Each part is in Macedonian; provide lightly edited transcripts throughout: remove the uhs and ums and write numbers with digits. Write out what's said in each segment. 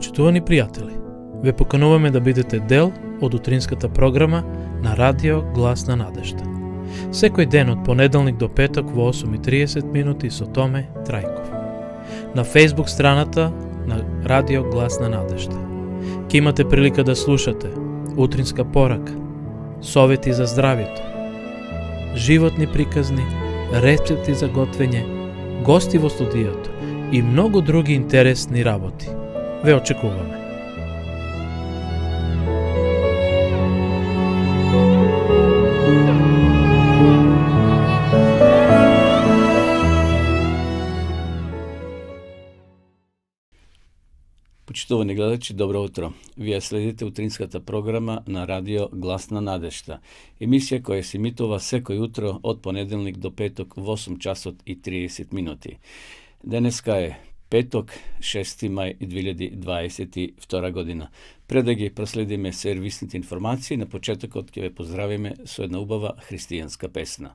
Почитувани пријатели, ве покануваме да бидете дел од утринската програма на Радио Глас на надежда. Секој ден од понеделник до петок во 8:30 минути со Томе Трајков. На Facebook страната на Радио Глас на надежда. Ке имате прилика да слушате утринска порака, совети за здравјето, животни приказни, рецепти за готвење, гости во студиото и многу други интересни работи. Ве очекуваме. Почитувани гледачи, добро утро. Вие следите утринската програма на Радио Глас на надежда. Емисија која се емитува секој утро од понеделник до петок во 8 часот и 30 минути. Денеска е петок, 6. мај 2022 година. Пред да ги проследиме сервисните информации, на почетокот ќе ве поздравиме со една убава христијанска песна.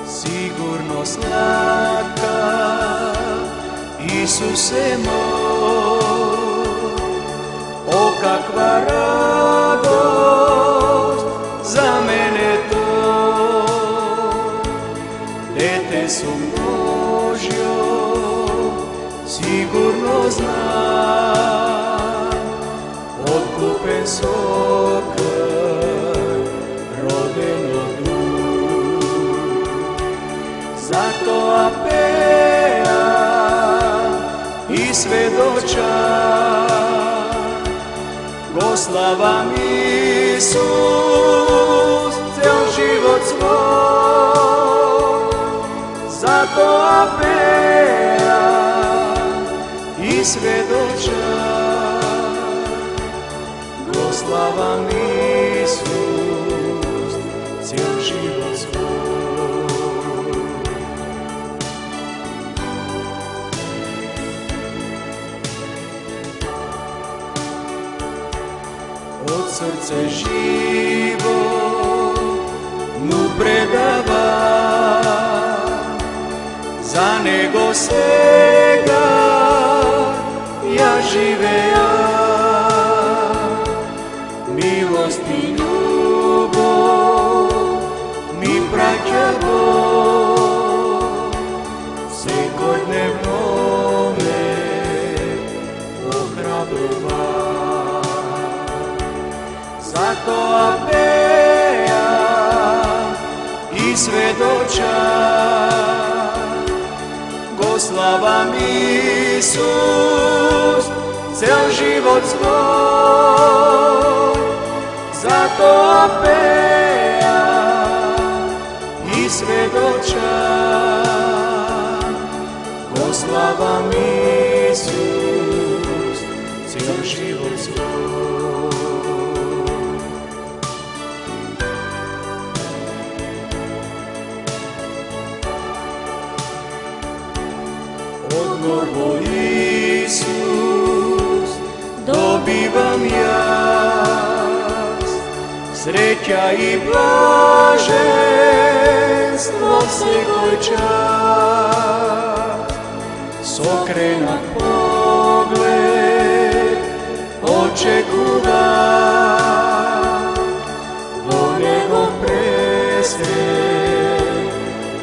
Sigurno slatka, Isuse moj, o kakva radost za mene to, dete sam Božjo, sigurno znam, otkupen sokaj, roden od zato apela i svedočam, goslavam Isus cel život svoj. Zato apela i svedočam, goslavam Isus cel život svoj. Od srce živo mu predavam, za nego svega ja živeja. Milost i ljubov mi praća Bog, svakodnevno me ohrabrova. Zato apela i svedočam, goslavam Isus cel život svoj. Zato apela i svedočam, goslavam Isus cel život svoj. Odmor Isus dobivam jas, sreća i blaženstvo sekoj čas. Sokrenat pogled očekuvam, do njegov presvjet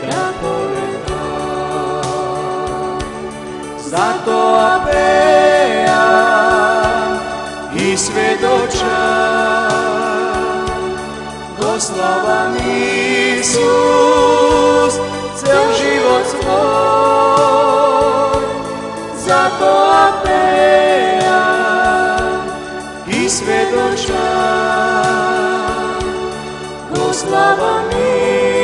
da poredam. Zato apela i svedočam, goslavam Isus cel život svoj. Zato apela i svedočam, goslavam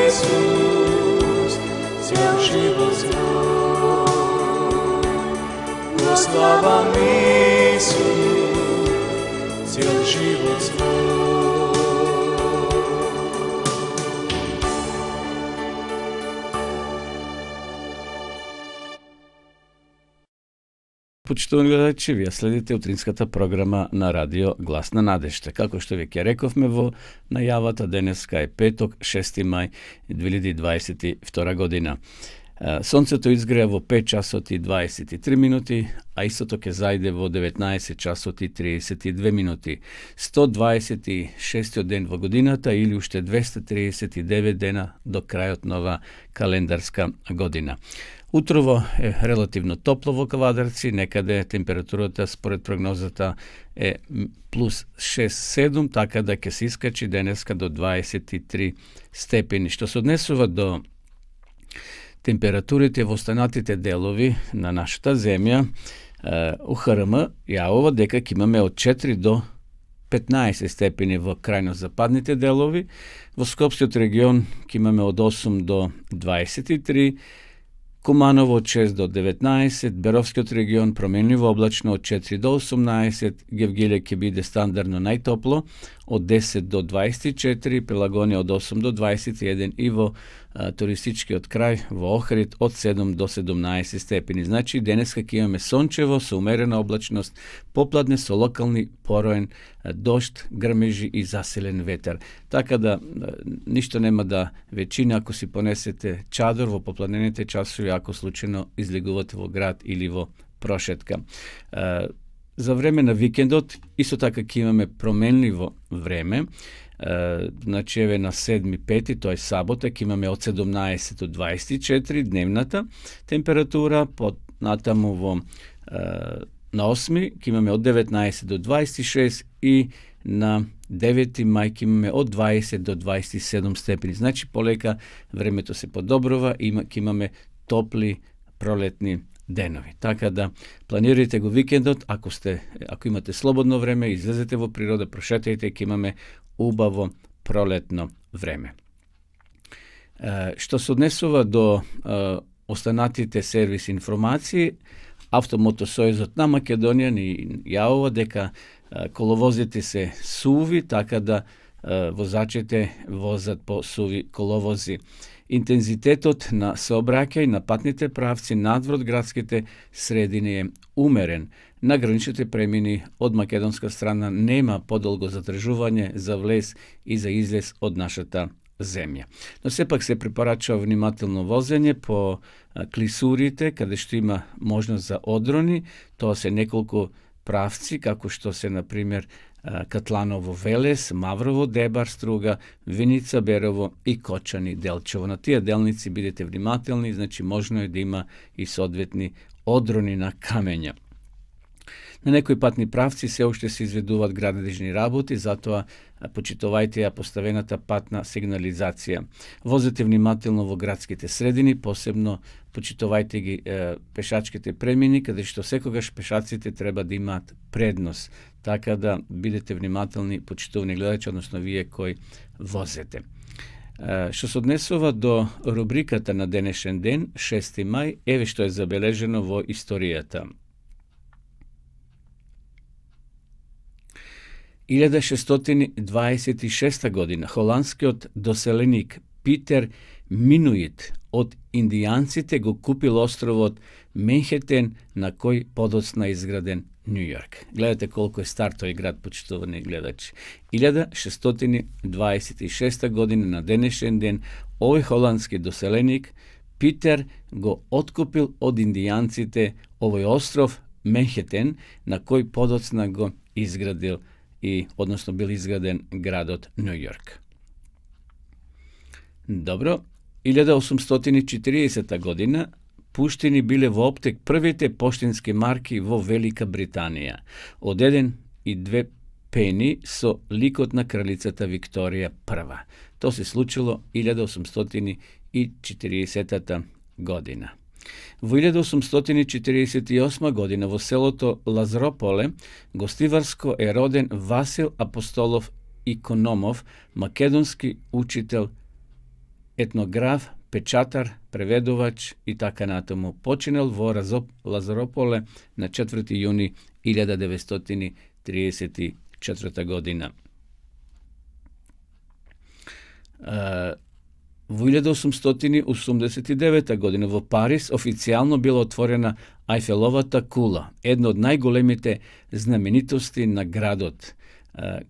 Isus cel život svoj. Goslavam Isus cel život svoj. Почитувани гледачи, вие следите утринската програма на радио Глас на надежта. Како што веќе рековме во најавата, денеска е петок, 6 мај 2022 година. Сонцето изгреа во 5 часот и 23 минути, а истото ќе зајде во 19 часот и 32 минути. 126 ден во годината или уште 239 дена до крајот нова календарска година. Утрово е релативно топло во Кавадарци, некаде температурата според прогнозата е плюс 6-7, така да ќе се искачи денеска до 23 степени. Што се однесува до температурите во останатите делови на нашата земја, УХРМ јавува дека ќе имаме од 4 до 15 степени во крајно западните делови, во Скопскиот регион ќе имаме од 8 до 23, Куманово од 6 до 19, Беровскиот регион променливо облачно од 4 до 18, Гевгеле ќе биде стандардно најтопло од 10 до 24, Пелагонија од 8 до 21 и во туристичкиот крај во Охрид од 7 до 17 степени. Значи денеска ќе имаме сончево со умерена облачност, попладне со локални пороен дожд, грмежи и засилен ветер. Така да ништо нема да веќина ако си понесете чадор во попладнените часови, ако случајно излегувате во град или во прошетка. За време на викендот исто така ќе имаме променливо време. Значи еве на 7-5, тој сабота, ќе имаме од 17 до 24 дневната температура, натаму во на 8 ќе имаме од 19 до 26 и на 9 мај ќе имаме од 20 до 27 степени. Значи полека времето се подобрува и ќе имаме топли пролетни денови. Така да планирайте го викендот, ако имате слободно време, излезете во природа, прошетајте, ќе имаме убаво пролетно време. Што се однесува до останатите сервис информации, Автомотосојузот на Македонија ни јавува дека коловозите се суви, така да возачите возат по суви коловози. Интензитетот на сообраќај на патните правци надвор градските средини е умерен. На граничните премини од македонска страна нема подолго задржување за влез и за излез од нашата земја. Но сепак се препорачува внимателно возење по клисурите, каде што има можност за одрони. Тоа се неколку правци, како што се, например, Катланово Велес, Маврово Дебар Струга, Виница Берово и Кочани Делчево. На тие делници бидете внимателни, значи можно е да има и соодветни одрони на камења. На некои патни правци се уште се изведуваат градежни работи, затоа почитувајте ја поставената патна сигнализација. Возете внимателно во градските средини, посебно почитувајте ги пешачките премини, каде што секогаш пешаците треба да имаат предност. Така да бидете внимателни, почитувани гледачи, односно вие кои возете. Што се однесува до рубриката на денешен ден, 6 мај, еве што е забележено во историјата. 1626 година холандскиот доселеник Питер Минуит од индијанците го купил островот Менхетен, на кој подоцна изграден Њујорк. Гледате колку е стар тој град, почитувани гледачи. 1626 година на денешен ден овој холандски доселеник Питер го откупил од индијанците овој остров Менхетен, на кој подоцна го изградил односно бил изграден градот Њујорк. Добро, 1840 година пуштени биле во оптек првите поштенски марки во Велика Британија, од 1 и 2 пени со ликот на кралицата Викторија I. Тоа се случило 1840 година. Во 1848 година во селото Лазрополе гостиварско е роден Васил Апостолов Икономов, македонски учител, етнограф, печатар, преведувач и така натаму. Починал во Лазрополе на 4 јуни 1934 година. Во Во 1889 година во Париз официјално била отворена Ајфеловата кула, една од најголемите знаменитости на градот.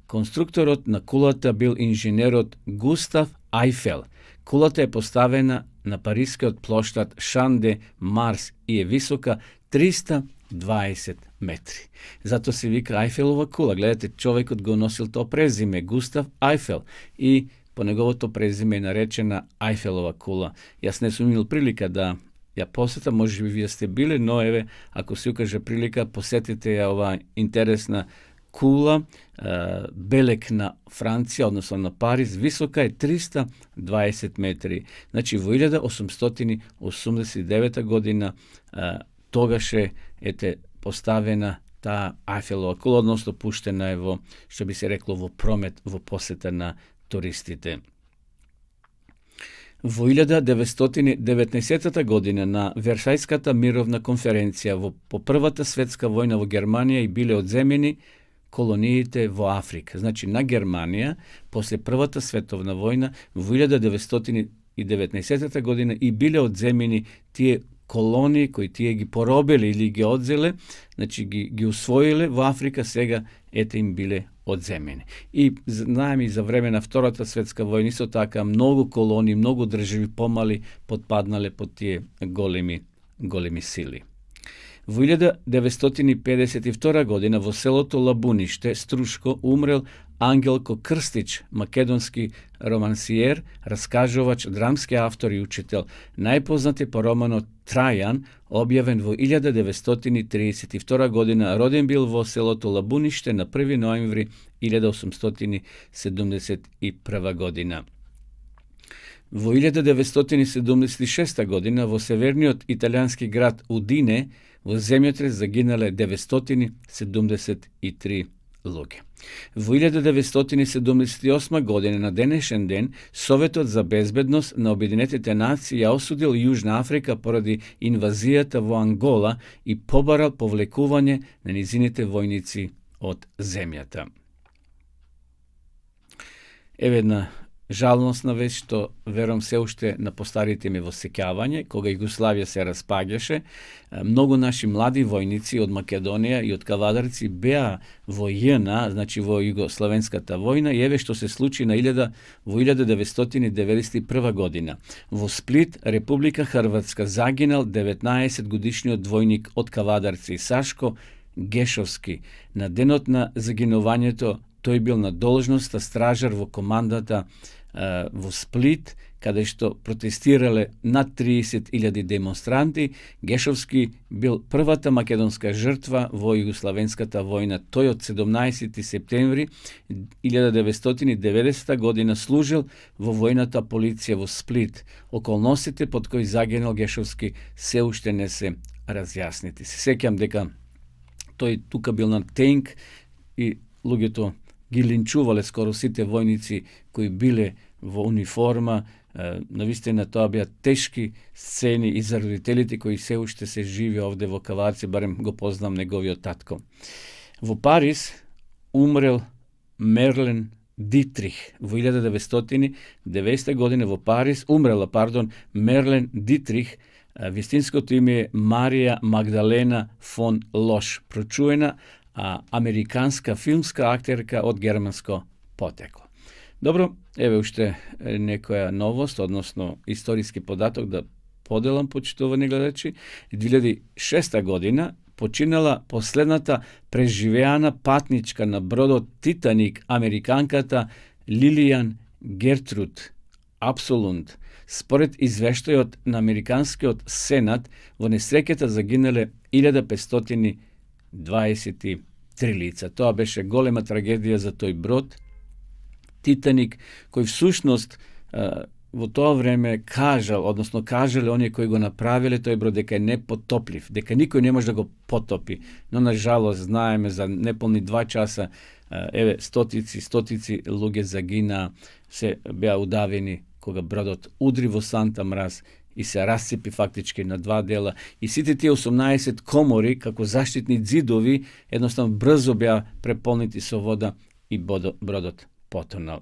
Конструкторот на кулата бил инженерот Густав Ајфел. Кулата е поставена на парискиот плоштад Шан де Марс и е висока 320 метри. Зато се вика Ајфелова кула. Гледате, човекот го носил то презиме, Густав Ајфел, и по неговото презиме е наречена Ајфелова кула. Јас не сум имал прилика да ја посетам, може би вие сте биле, но еве, ако се укаже прилика, посетите ја ова интересна кула, белек на Франција, односно на Париз, висока е 320 метри. Значи, во 1889 година тогаш ете поставена таа Ајфелова кула, односно пуштена е во, што би се рекло, во промет, во посета на туристите. Во 1919 година на Версајската мировна конференција по Првата светска војна во Германија и биле одземени колониите во Африка. Значи, на Германија, после Првата световна војна, во 1919 година и биле одземени тие колонии кои тие ги поробиле или ги одзеле, значи ги усвоиле во Африка, сега ете им биле одземени. И знаеме и за време на Втората светска војна исто така многу колонии, многу држави помали потпаднале под тие големи сили. Во 1952 година во селото Лабуниште, Струшко, умрел Ангелко Крстич, македонски романсиер, раскажувач, драмски автор и учител. Најпознат е по романот Трајан, објавен во 1932 година, роден бил во селото Лабуниште на 1 ноември 1871 година. Во 1976 година во северниот италијански град Удине во земјотрес загинале 973 луѓе. Во 1978 година на денешен ден Советот за безбедност на Обединетите нации ја осудил Јужна Африка поради инвазијата во Ангола и побарал повлекување на низините војници од земјата. Еве една жалностна вест што верам се уште на постарите ми во сеќавање, кога Југославија се распаѓаше, многу наши млади војници од Македонија и од Кавадарци беа во ЈНА, значи во Југославенската војна, и еве што се случи во 1991 година. Во Сплит, Република Хрватска, загинал 19 годишниот двојник од Кавадарци Сашко Гешовски. На денот на загинувањето тој бил на должноста стражар во командата во Сплит, каде што протестирале над 30.000 демонстранти. Гешовски бил првата македонска жртва во Југославенската војна. Тој од 17. септември 1990 година служил во војната полиција во Сплит. Околностите под кои загинал Гешовски се уште не се разјаснети. Се сеќам дека тој тука бил на тенк и луѓето ги линчувале скоро сите војници кои биле во униформа. Навистина тоа беа тешки сцени и за родителите кои се уште се живи овде во Каварци, барем го познам неговиот татко. Во Париз умрел Мерлен Дитрих. Во 1990 година во Париз умрела, Мерлен Дитрих. Вистинското име е Марија Магдалена фон Лош, прочуена американска филмска актерка од германско потекло. Добро, еве уште некоја новост, односно историски податок да поделам, почитувани гледачи. 2006 година починала последната преживеана патничка на бродот Титаник, американката Лилијан Гертруд Абсолунд. Според извештајот на американскиот сенат, во несреќата загинале 1523 лица. Тоа беше голема трагедија за тој брод Титаник, кој всушност во тоа време кажале оние кои го направиле тој брод дека е непотоплив, дека никој не може да го потопи. Но на жалост знаеме за неполни 2 часа еве стотици луѓе загина, се беа удавени кога бродот удри во Санта Мраз и се расцепи фактички на 2 дела, и сите тие 18 комори како заштитни ѕидови едноставно брзо беа преполнети со вода и бродот потонал.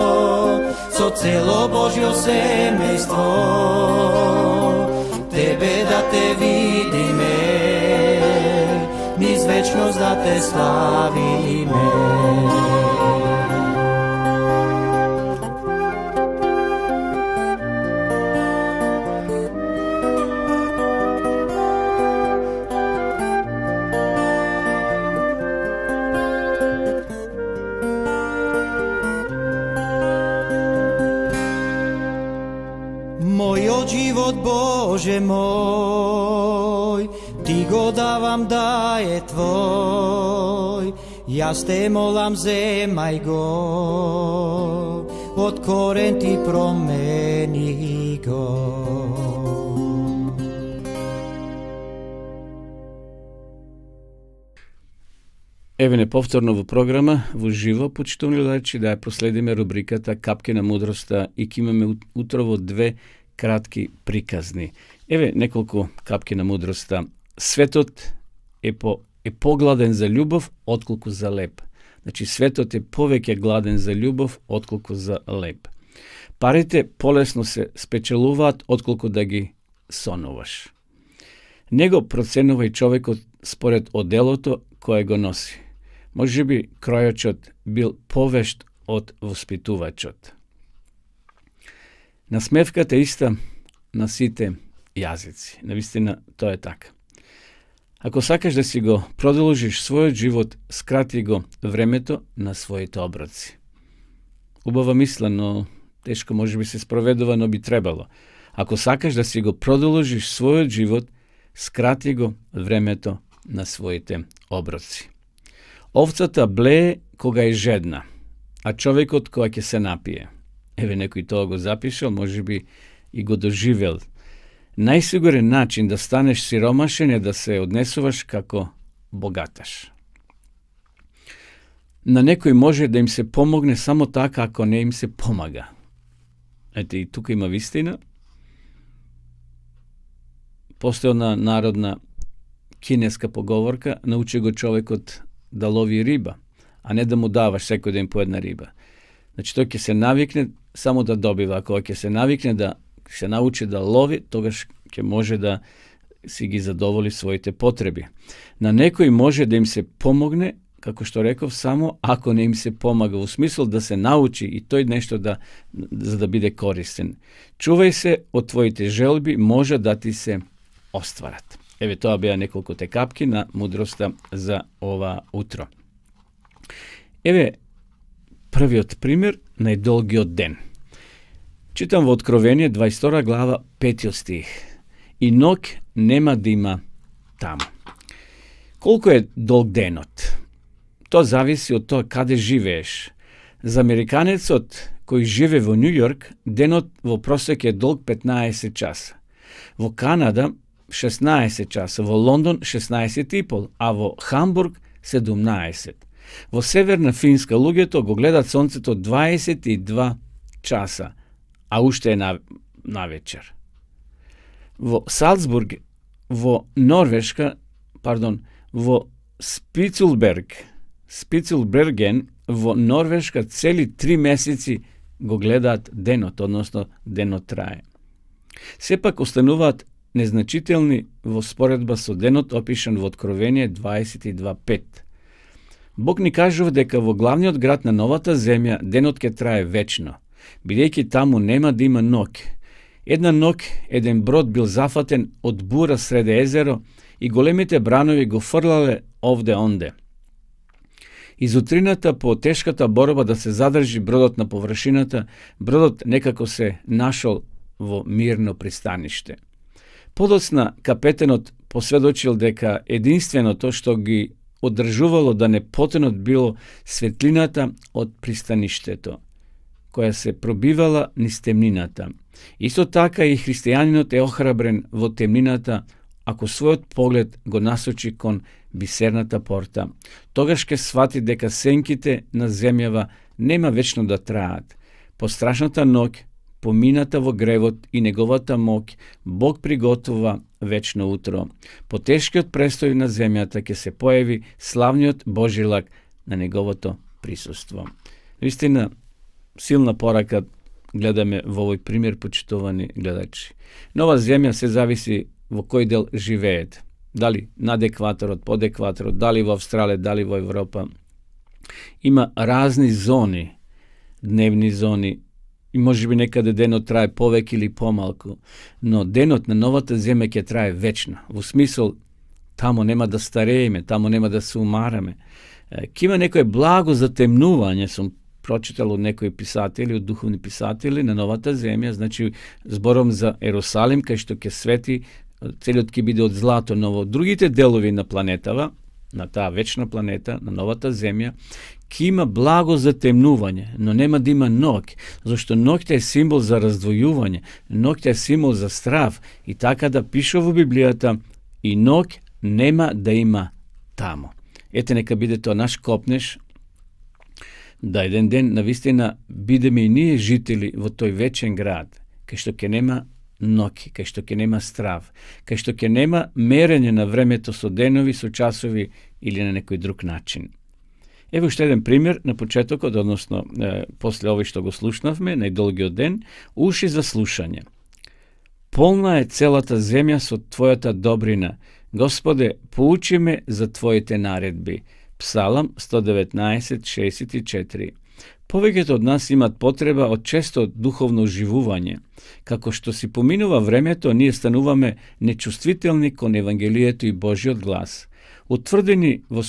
цело Божјо семејство, Тебе да те видиме, низ вечност да те славиме. Мојот живот, Боже мој, Ти го давам да е Твој. Јас те молам, земај го, од корен Ти промени го. Еве не повторно во програма, во живо, почитувани гледачи, да ја проследиме рубриката Капки на мудроста и ќе имаме утрово две кратки приказни. Еве неколку капки на мудроста. Светот е погладен за љубов отколку за леб. Значи светот е повеќе гладен за љубов отколку за леб. Парите полесно се спечелуваат отколку да ги сонуваш. Него проценува и човекот според оделото кое го носи. Може би кројачот бил повешт од воспитувачот. Насмевката иста на сите јазици. Навистина, тоа е така. Ако сакаш да си го продолжиш својот живот, скрати го времето на своите оброци. Убава мисла, но тешко може би се спроведува, но би требало. Ако сакаш да си го продолжиш својот живот, скрати го времето на своите оброци. Овцата блее кога е жедна, а човекот кога ќе се напие. Еве некој тоа го запишал, може би и го доживел. Најсигурен начин да станеш сиромашен е да се однесуваш како богаташ. На некој може да им се помогне само така ако не им се помага. Ете и тука има вистина. Постојна народна кинеска поговорка, научи го човекот да лови риба, а не да му даваш секој ден по една риба. Значи тој ќе се навикне само да добива, ако ќе се навикне да се научи да лови, тогаш ќе може да си ги задоволи своите потреби. На некој може да им се помогне, како што реков, само ако не им се помага, во смисол да се научи и тој нешто за да биде користен. Чувај се од твоите желби, може да ти се остварат. Еве тоа беа неколку те капки на мудроста за ова утро. Еве првиот пример, најдолгиот ден. Читам во Откровение 22 глава 5 стих. И ног нема да има таму. Колку е долг денот? Тоа зависи од тоа каде живееш. За американецот кој живе во Њу Јорк, денот во просек е долг 15 часа. Во Канада 16 часа, во Лондон 16,5, а во Хамбург 17. Во Северна Финска луѓето го гледат сонцето 22 часа, а уште е на вечер. Во Салцбург, во Норвешка, во Спицилберген, во Норвешка цели 3 месеци го гледаат денот, односно денот трае. Сепак остануваат незначителни во споредба со денот опишан во Откровение 22.5. Бог ни кажува дека во главниот град на новата земја денот ќе трае вечно, бидејќи таму нема да има ног. Една ног, еден брод бил зафатен од бура среде езеро и големите бранови го фрлале овде-онде. Изутрината по тешката борба да се задржи бродот на површината, бродот некако се нашол во мирно пристаниште. Подоцна капетенот посведочил дека единственото што ги одржувало да не потонат било светлината од пристаништето, која се пробивала низ темнината. Исто така и христијанинот е охрабрен во темнината, ако својот поглед го насочи кон бисерната порта. Тогаш ќе свати дека сенките на земјава нема вечно да траат. По страшната ноќ, помината во гревот и неговата моќ, Бог приготвува вечно утро. По тешкиот престој на земјата ќе се појави славниот Божји лак на неговото присуство. Вистина, силна порака gledаме во овој пример, почитувани гледачи. Нова земја се зависи во кој дел живеете. Дали над екваторот, под екваторот, дали во Австралија, дали во Европа. Има разни зони, дневни зони, и може би некаде денот трае повеќе или помалку, но денот на новата земја ќе трае вечно. Во смисол, тамо нема да старееме, тамо нема да се умараме. Ќе има некој благо затемнување, сум прочитал од некои писатели, од духовни писатели на новата земја, значи збором за Ерусалим, кај што ќе свети, целиот ќе биде од злато, но во другите делови на планетава, на таа вечна планета, на новата земја, ќе има благо затемнување, но нема да има ноќ, зашто ноќта е символ за раздвојување, ноќта е символ за страв, и така да пише во Библијата, и ноќ нема да има тамо. Ете, нека биде тоа наш копнеш, да еден ден навистина бидеме и ние жители во тој вечен град, кај што ќе нема ноќ, кај што ќе нема страв, кај што ќе нема мерење на времето со денови, со часови или на некој друг начин. Ево уште еден пример на почетокот, односно после овој што го слушнавме, најдолгиот ден, уши за слушање. Полна е целата земја со Твојата добрина. Господе, поучи ме за Твоите наредби. Псалам 119:64. Повеќето од нас имат потреба од често духовно оживување. Како што си поминува времето, ние стануваме нечувствителни кон Евангелието и Божиот глас. Утврдени во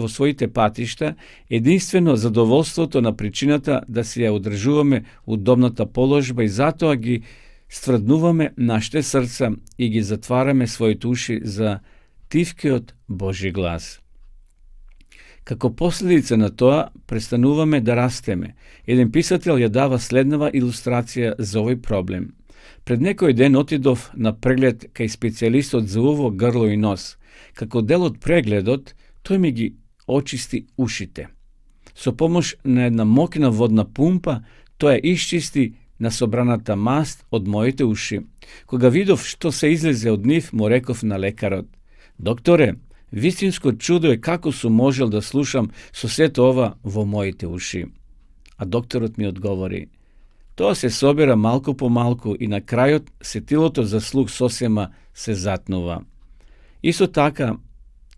своите патишта, единствено задоволството на причината да си ја одржуваме удобната положба, и затоа ги стврднуваме нашите срца и ги затвараме своите уши за тивкиот Божи глас. Како последица на тоа, престануваме да растеме. Еден писател ја дава следнава илустрација за овој проблем. Пред некој ден отидов на преглед кај специјалистот за уво, грло и нос. Како дел од прегледот, тој ми ги очисти ушите. Со помош на една мокна водна пумпа, тој ја исчисти на собраната маст од моите уши. Кога видов што се излезе од нив, му реков на лекарот: „Докторе, вистинско чудо е како сум можел да слушам со сето ова во моите уши." А докторот ми одговори: "Тоа се собира малку по малку и на крајот сетилото за слух сосема се затнува." Исто така,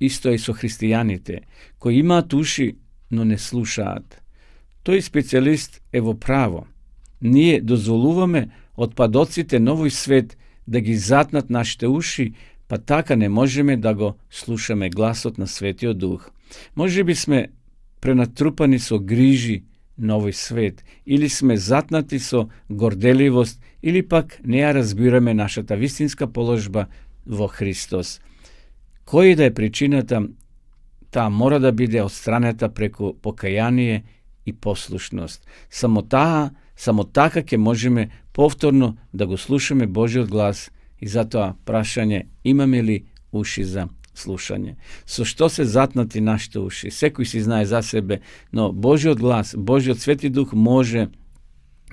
исто е и со христијаните, кои имаат уши, но не слушаат. Тој специјалист е во право. Ние дозволуваме отпадоците на овој свет да ги затнат нашите уши, па така не можеме да го слушаме гласот на Светиот Дух. Може би сме пренатрупани со грижи на овој свет, или сме затнати со горделивост, или пак не ја разбираме нашата вистинска положба во Христос. Кој да е причината, таа мора да биде отстранета преку покаяние и послушност. Само така ќе можеме повторно да го слушаме Божиот глас, и затоа прашање: имаме ли уши за слушање? Со што се затнати нашите уши? Секој си знае за себе, но Божиот глас, Божиот Свети Дух може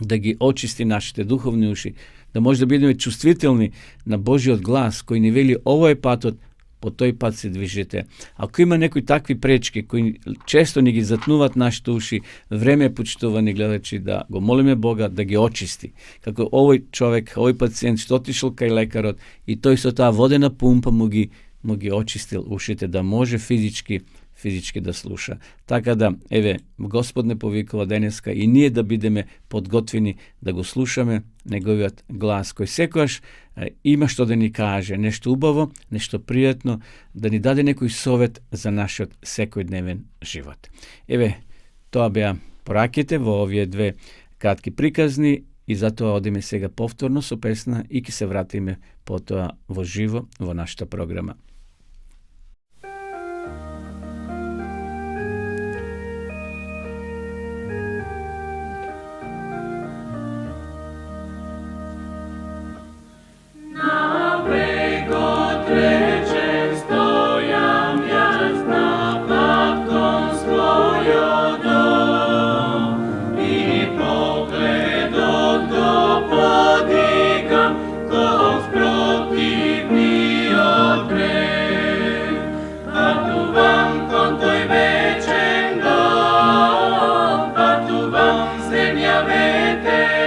да ги очисти нашите духовни уши, да може да бидеме чувствителни на Божиот глас, кој ни вели: ово е патот, по тој пат се движите. Ако има некои такви пречки кои често ни ги затнуваат нашите уши, време е, почитувани гледачи, да го молиме Бога да ги очисти. Како овој човек, овој пациент што отишол кај лекарот и тој со таа водена пумпа му ги очистил ушите, да може физички да слуша. Така да, еве, Господ не повикува денеска и ние да бидеме подготвени да го слушаме неговиот глас, кој секогаш има што да ни каже, нешто убаво, нешто пријатно, да ни даде некој совет за нашиот секојдневен живот. Еве, тоа беа пораките во овие две кратки приказни, и затоа одиме сега повторно со песна и ќе се вратиме потоа во живо во нашата програма. Zemlja vete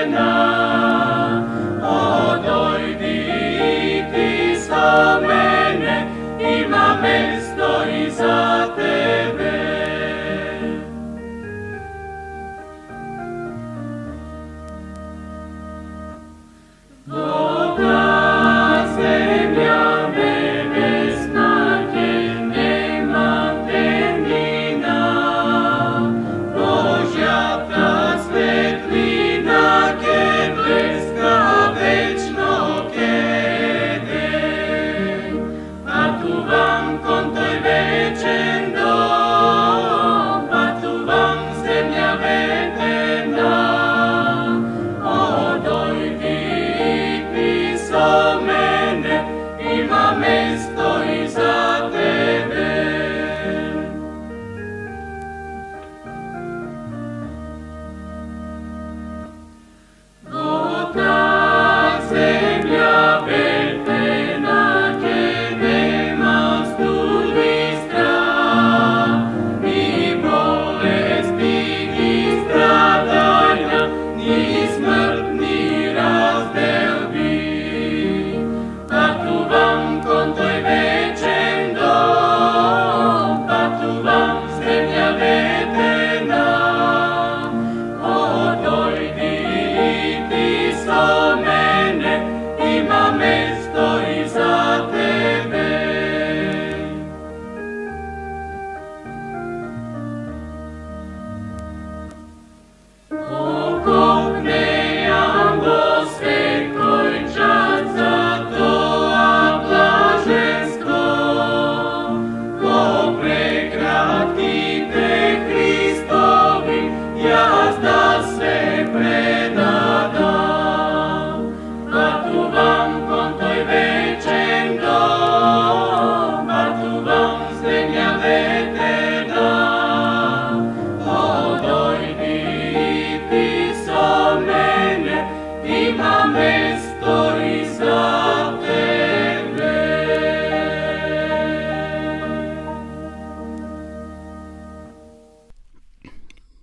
ima mesto i za tebe.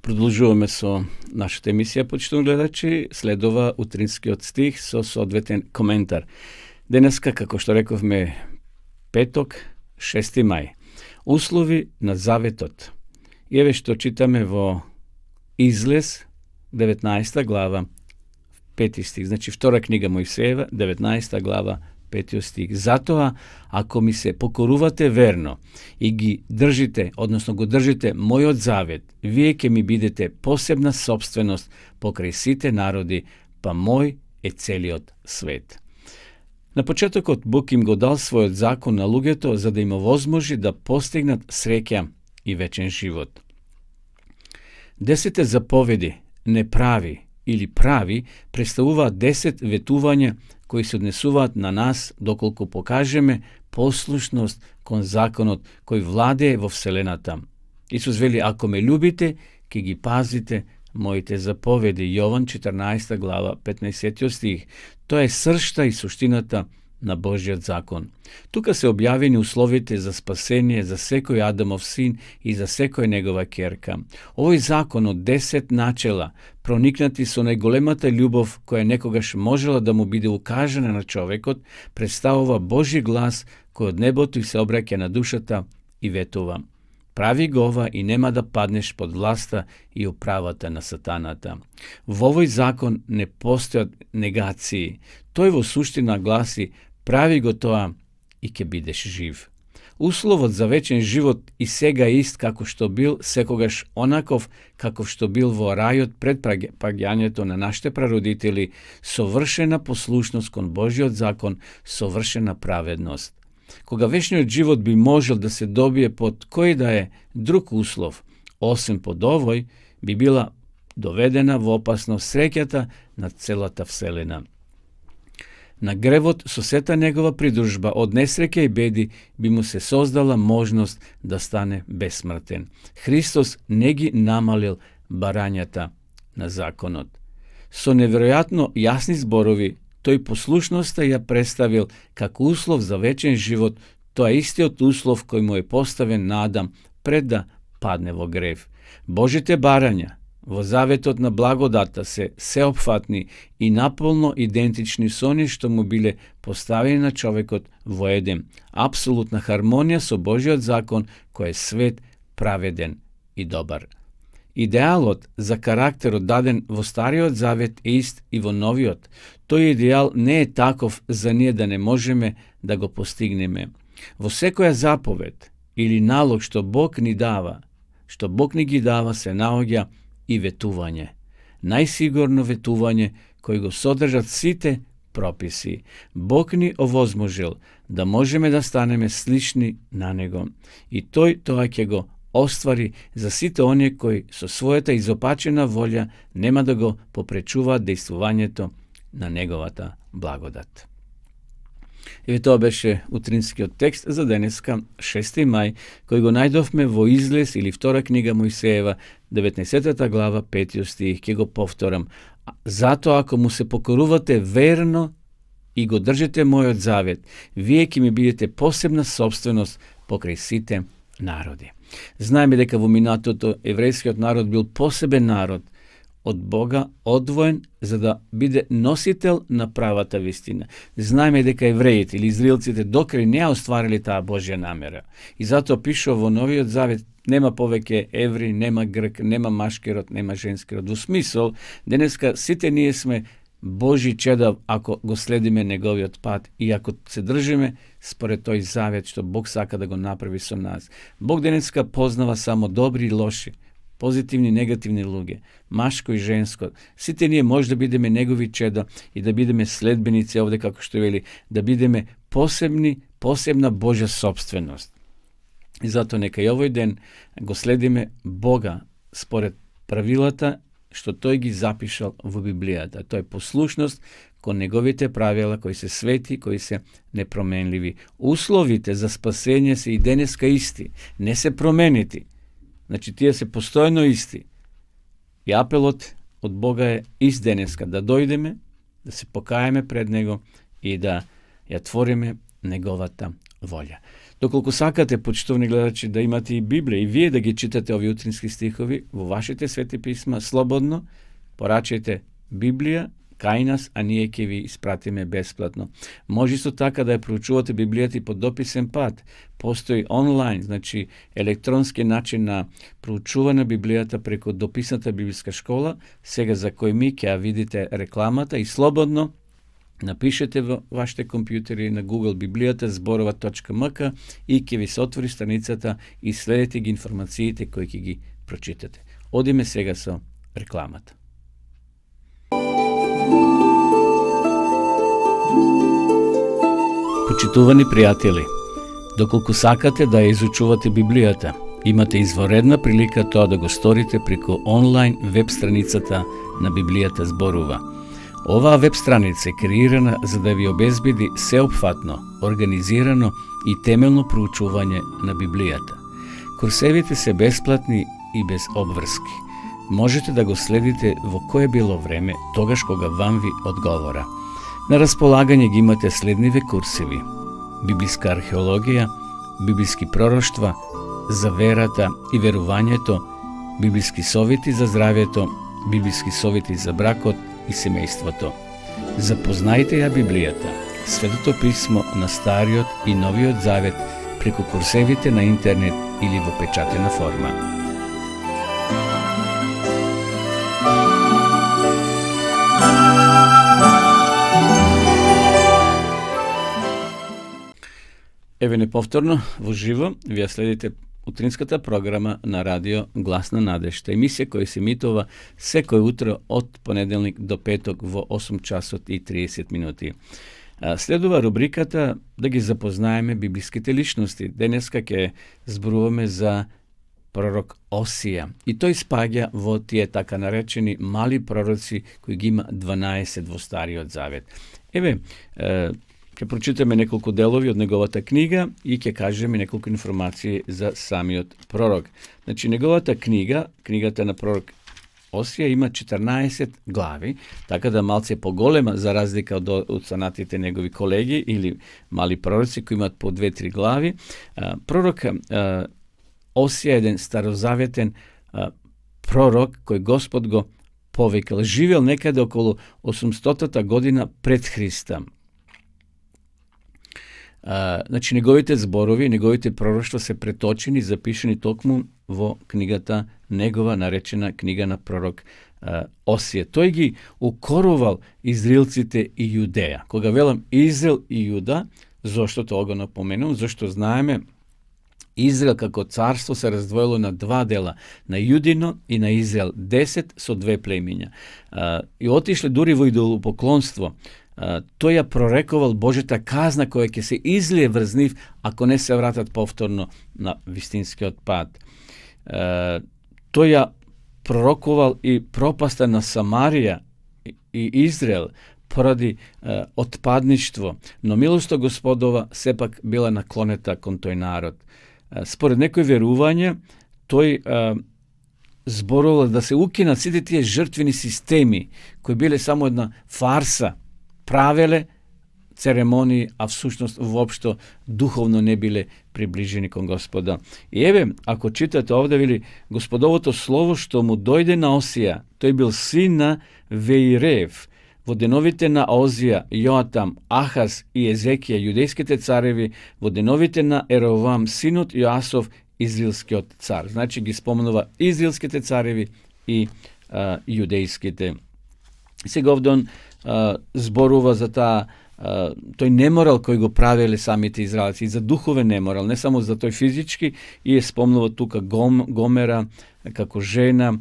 Продолжуваме со нашата емисија, почитувани гледачи, следува утринскиот стих со соодветен коментар. Денеска, како што рековме, петок, 6 мај. Услови на заветот. И еве што читаме во Излез, 19 глава, 5 стих. Значи, втора книга Мојсеева, 19 глава, 5 стих. Затоа, ако ми се покорувате верно и ги држите, односно го држите мојот завет, вие ќе ми бидете посебна собственост покрај сите народи, па мој е целиот свет. На почетокот Бог им го дал својот закон на луѓето за да им овозможи да постигнат среќа и вечен живот. 10 заповеди, не прави или прави, представуваат 10 ветувања кои се однесуваат на нас доколку покажеме послушност кон законот кој владее во вселената. Исус вели, ако ме љубите, ќе ги пазите моите заповеди. Јован 14 глава, 15 стих. Тоа е сршта и суштината на Божиот закон. Тука се објавени условите за спасение за секој Адамов син и за секој негова ќерка. Овој закон од 10 начела, проникнати со најголемата љубов која некогаш можела да му биде укажана на човекот, представува Божи глас кој од небото и се обраќа на душата и ветува: прави го ова и нема да паднеш под власта и управата на сатаната. Во овој закон не постојат негации. Тој во суштина гласи: прави го тоа и ќе бидеш жив. Условот за вечен живот и сега ист како што бил секогаш онаков каков што бил во рајот пред паѓањето на нашите прародители, совршена послушност кон Божиот закон, совршена праведност. Кога вечниот живот би можел да се добие под кој да е друг услов, освен под овој, би била доведена во опасност среќата на целата вселена. На гревот со сета негова придружба од несреќа и беди би му се создала можност да стане бесмртен. Христос не ги намалил барањата на законот. Со неверојатно јасни зборови, тој послушноста ја представил како услов за вечен живот, тоа истиот услов кој му е поставен на Адам пред да падне во грев. Божите барања во заветот на благодата се сеопфатни и наполно идентични со оние што му биле поставени на човекот во Едем. Апсолутна хармонија со Божиот закон кој е свет, праведен и добар. Идеалот за карактерот даден во Стариот Завет е ист и во Новиот. Тој идеал не е таков за ние да не можеме да го постигнеме. Во секоја заповед или налог што Бог ни ги дава, се наоѓа и ветување. Најсигурно ветување кој го содржат сите прописи. Бог ни овозможил да можеме да станеме слични на Него. И тој тоа ќе го оствари за сите оние кои со својата изопачена волја нема да го попречуваат дејствувањето на Неговата благодат. Еве тоа беше утринскиот текст за денеска, 6 мај, кој го најдовме во Излез или втора книга Мојсеева, 19 глава, 5 стих. Ќе го повторам. Затоа ако му се покорувате верно и го држите мојот завет, вие ќе ми бидете посебна собственост покрај сите народи. Знаеме дека во минатото еврејскиот народ бил посебен народ од Бога, одвоен за да биде носител на правата вистина. Знаеме дека евреите или израелците докрај не остварили таа Божја намера. И затоа пишува во Новиот Завет: нема повеќе еври, нема грк, нема машки род, нема женски род. Во смисол, денеска сите ние сме Божи чеда ако го следиме неговиот пат и ако се држиме според тој завет што Бог сака да го направи со нас. Бог денеска познава само добри и лоши, позитивни и негативни луѓе, машко и женско. Сите ние може да бидеме негови чеда и да бидеме следбеници овде, како што вели, да бидеме посебна Божја собственост. И затоа нека и овој ден го следиме Бога според правилата што тој ги запишал во Библијата. Тоа е послушност кон неговите правила кои се свети, кои се непроменливи. Условите за спасение се и денеска исти, не се променити. Значи, тие се постојано исти. И апелот од Бога е ист денеска да дојдеме, да се покаеме пред Него и да ја твориме Неговата волја. Доколку сакате, почитувани гледачи, да имате и Библија и вие да ги читате овие утрински стихови во вашите свети писма, слободно порачајте Библија кај нас, а ние ќе ви испратиме бесплатно. Може исто така да ја проучувате Библијата и по дописен пат. Постои онлайн, значи електронски начин на проучување на Библијата преку дописната библиска школа, сега за кој ми ќе ја видите рекламата и слободно напишете во вашите компјутери на Google Библијата зборува.мк и ќе ви се отвори страницата и следете ги информациите кои ќе ги прочитате. Одиме сега со рекламата. Почитувани пријатели, доколку сакате да ја изучувате Библијата, имате изворедна прилика тоа да го сторите преку онлайн веб страницата на Библијата зборува. Оваа веб страница е креирана за да ви обезбеди сеопфатно, организирано и темелно проучување на Библијата. Курсевите се бесплатни и без обврски. Можете да го следите во кое било време, тогаш кога вам ви одговора. На располагање ги имате следниве курсеви: библиска археологија, библиски пророштва, за верата и верувањето, библиски совети за здравјето, библиски совети за бракот и семејството. Запознајте ја Библијата, Светото писмо на Стариот и Новиот Завет преку курсевите на интернет или во печатена форма. Еве неповторно, во живо, вие следите утринската програма на радио Глас на надежта. Емисија која се емитува секој утро од понеделник до петок во 8 часот и 30 минути. Следува рубриката да ги запознаеме библиските личности. Денеска ќе зборуваме за пророк Осија. И тој спаѓа во тие така наречени мали пророци кои ги има 12 во Стариот Завет. Еве, ќе прочитаме неколку делови од неговата книга и ќе кажеме неколку информации за самиот пророк. Значи, неговата книга, книгата на пророк Осија, има 14 глави, така да малце поголема за разлика од останатите негови колеги или мали пророци кои имаат по 2-3 глави. Пророк Осија е еден старозаветен пророк кој Господ го повикал. Живел некаде околу 800-та година пред Христа. Значи, неговите зборови, неговите пророштва се преточени, запишени токму во книгата негова, наречена книга на пророк Осија. Тој ги укорувал израелците и Јудеја. Кога велам Израел и Јуда, зошто тоа го напоменувам? Зошто знаеме Израел како царство се раздвоило на два дела, на Јудино и на Израел, 10 со 2 племиња. И отишле дури во идолопоклонство. Тој ја прорекувал Божјата казна која ќе се излие врз нив ако не се вратат повторно на вистинскиот пат. Тој ја пророкувал и пропаста на Самарија и Израел поради отпадништво, но милоста Господова сепак била наклонета кон тој народ. Според некои верувања, тој зборувал да се укинат сите тие жртвени системи кои биле само една фарса, правеле церемонии, а всушност воопшто духовно не биле приближени кон Господа. И еве, ако читате овде, вели, Господовото слово што му дојде на Осија, тој бил син на Веирев, во деновите на Озија, Јоатам, Ахаз и Езекија, јудејските цареви, во деновите на Еровам, синот Јоасов, израелскиот цар. Значи ги спомнува израелските цареви и јудејските. Сега овде он зборува за таа тој неморал кој го правеле самите израелци, и за духовен неморал, не само за тој физички, и спомнува тука Гомера како жена,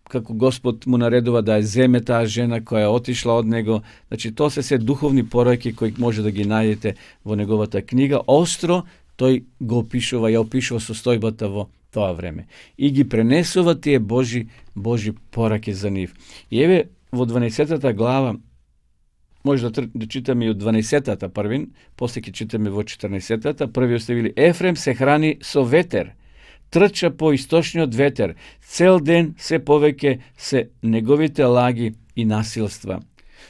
како Господ му наредува да ја земе таа жена која отишла од него. Значи, тоа се духовни пораки кои може да ги најдете во неговата книга. Остро тој го опишува, ја опишува состојбата во тоа време. И ги пренесува тие Божи пораки за нив. И еве, во 12-та глава, може да читаме и од 12-та првин, после ќе читаме во 14-та, првиот сте вели: Ефрем се храни со ветер, трча по источниот ветер, цел ден се повеќе се неговите лаги и насилства.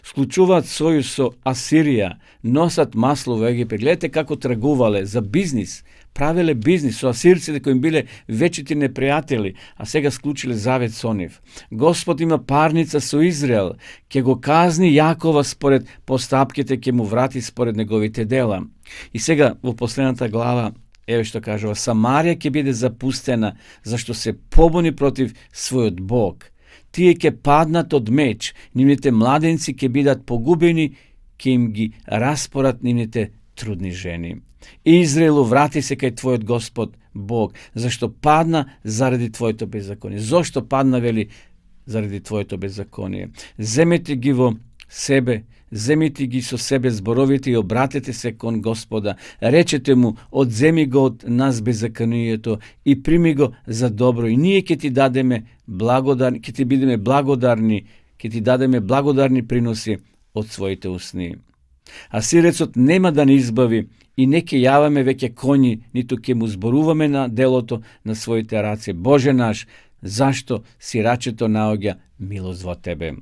sključovat soju со Asirija, nosat maslo u Egipet. Gledajte kako traguvale za biznis, pravile biznis со Asircите кои им биле вечити непријатели, а сега склучиле завет со нив. Господ има парница со Израел, ќе го казни Јакова според постапките, ќе му врати според неговите дела. И сега во последната глава, еве што кажува, Самарија ќе биде запустена, зашто се побуни против својот Бог. Тие ќе паднат од меч, нивните младенци ќе бидат погубени, ќе им ги распорат нивните трудни жени. Израелу, врати се кај твојот Господ Бог, зашто падна заради твоето беззаконие. Зошто падна, вели, заради твоето беззаконие? Земете ги во себе, земите ги со себе зборовите и обратете се кон Господа. Речете му, одземи го од нас беззаконието и прими го за добро. И ние ќе ти дадеме благодарни, ќе ти бидеме благодарни, ќе ти дадеме благодарни приноси од своите усни. Асирецот нема да ни избави и не ќе јаваме веќе коњи, ниту ќе му зборуваме на делото на своите раце. Боже наш, зашто си рачето наоѓа милост во тебе?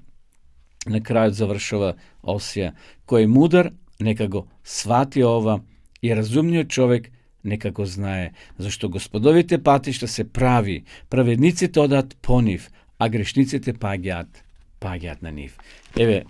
На крајот завршува Осија: кој е мудар, нека го свати ова, и разумниот човек нека го знае, зашто Господовите патишта се прави, праведниците одат по нив, а грешниците паѓаат на нив. Еве,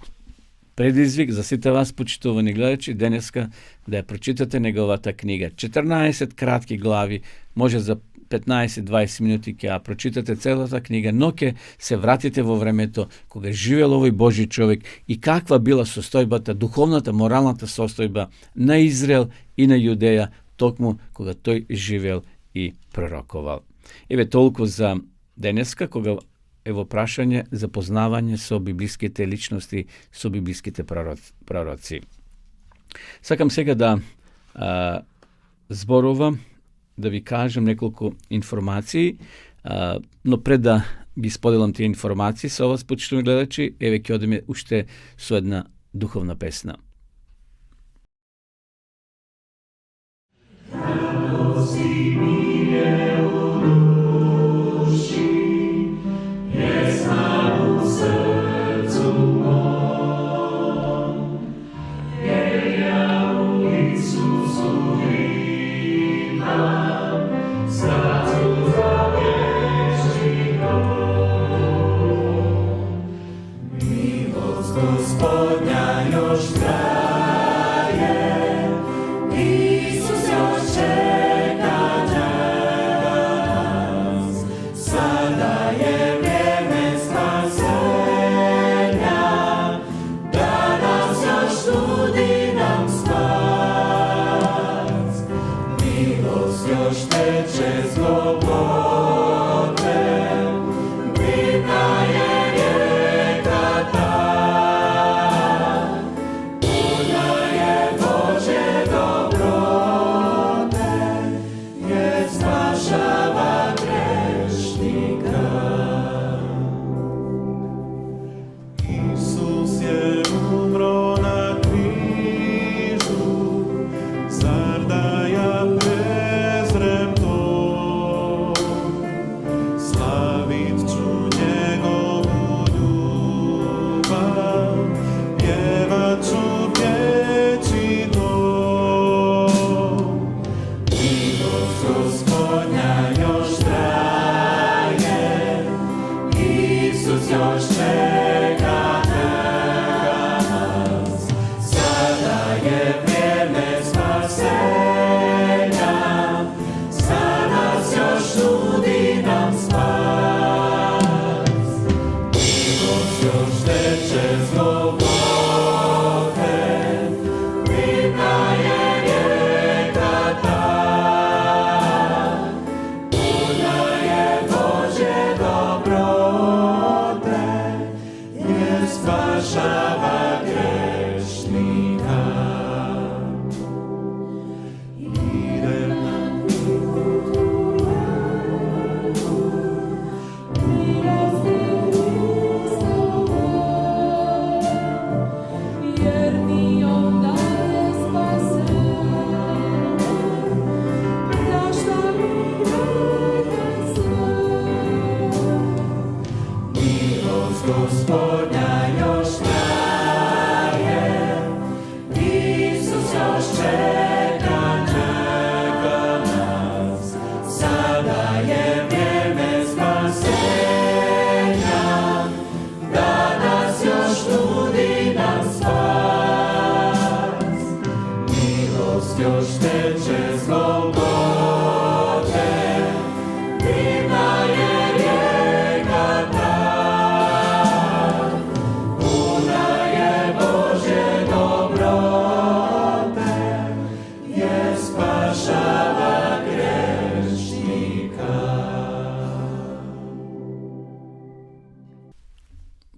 предизвик за сите вас, почитувани гледачи, денеска да ја прочитате неговата книга. 14 кратки глави, може за 15-20 минути ќе ја прочитате целата книга, но ќе се вратите во времето кога живеел овој Божи човек и каква била состојбата, духовната, моралната состојба на Израел и на Јудеја, токму кога тој живеел и пророковал. Еве толку за денеска, кога ево прашање за познавање со библиските личности, со библиските пророци. Сакам сега да зборувам, да ви кажам неколку информации, но пред да ги споделам тие информации со вас, почитувани гледачи, еве ќе одиме уште со една духовна песна. Gospodňa još traje.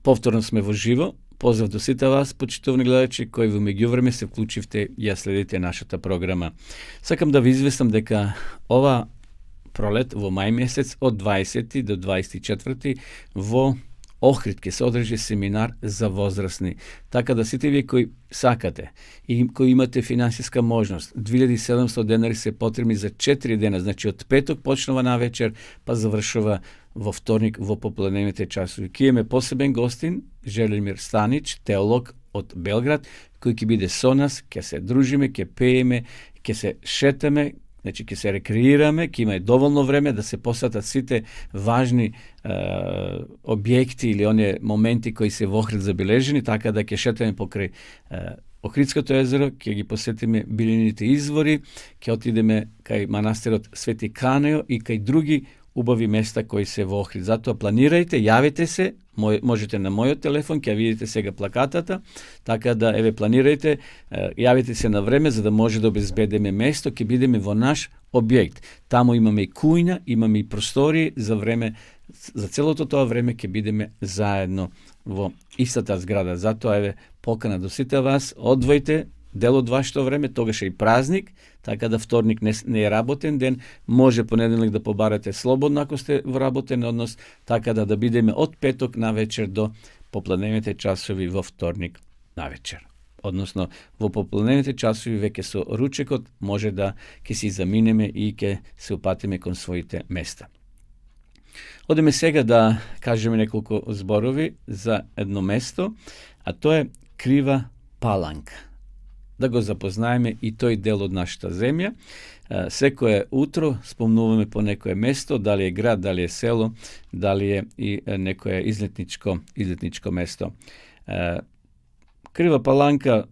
Повторно сме во живо. Поздрав до сите вас, почитувани гледачи, кои во меѓувреме се вклучивте и ја следите нашата програма. Сакам да ви известам дека ова пролет во мај месец од 20 до 24 во Охрид ќе се одржи семинар за возрастни. Така да сите вие кои сакате и кои имате финансиска можност, 2700 денари се потребни за 4 дена, значи од петок почнува на вечер, па завршува во вторник во попладневните часови. Ке имаме посебен гостин, Желимир Станич, теолог од Белград, кој ќе биде со нас, ќе се дружиме, ќе пееме, ќе се шетаме, значи ќе се рекреираме, ќе има доволно време да се посетат сите важни објекти или оние моменти кои се во Охрид забележени, така да ќе шетаме покрај Охридското езеро, ќе ги посетиме билините извори, ќе отидеме кај манастирот Свети Канео и кај други убави места кои се во Охрид. Затоа планирајте, јавете се, можете на мојот телефон, ќе видите сега плакатата, така да планирајте, јавите се на време за да може да обезбедиме место, ќе бидеме во наш објект. Таму имаме и кујна, имаме и простори за време, за целото тоа време ќе бидеме заедно во истата зграда. Затоа покана до сите вас, одвојте дел од вашето време, тогаш е и празник, така да вторник не е работен ден, може понеделник да побарате слободно ако сте во работен однос, така да бидеме од петок на вечер до попладневните часови во вторник на вечер. Односно, во попладневните часови веќе со ручекот може да ќе си заминеме и ќе се упатиме кон своите места. Одеме сега да кажеме неколку зборови за едно место, а тоа е Крива Паланка. Да го запознаеме и тој дел од нашата земја. Секое утро спомнуваме по некое место, дали е град, дали е село, дали е и некое излетничко место. Крива Паланка